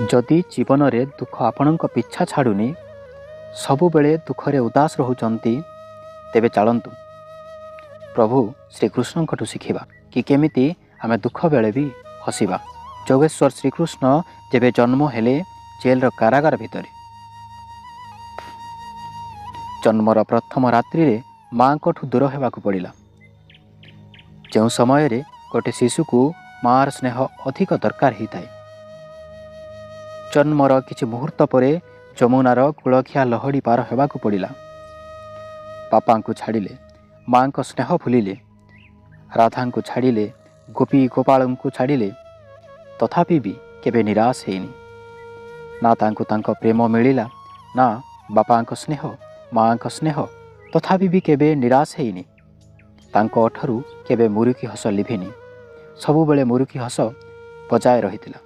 जदि जीवन में दुख आपण पिछा छाड़ुनी सबुबले दुखरे उदास रोचंती तेबे चलतु प्रभु श्रीकृष्ण शिखा कि केमिति आमे दुख बेले भी हसवा। जोगेश्वर श्रीकृष्ण जेबे जन्म हेले जेल कारागार भितर जन्मर प्रथम रात्रि रे माँ को दूर होगाकू पड़ा। जो समय रे गोटे शिशु को मार स्नेह अधिक दरकार होता है। जन्मर किछि मुहूर्त परे जमुनार कूलखिया लहड़ी पार होगाकू पड़ा। बापा को छाड़िले माँ को स्नेह भूलिले, राधा को छाड़िले, गोपी गोपाल को छाड़िले, तथापि भी केबे निराश हेनी। ना तांको तांको प्रेम मिलिला, ना बापा को स्नेह, माँ को स्नेह, तथापि भी केबे निराश हेनी। तांको ओठरू केबे मुरुकी हस लिभिनी, सबुबले मुरुकी हस बजाय रहितिला।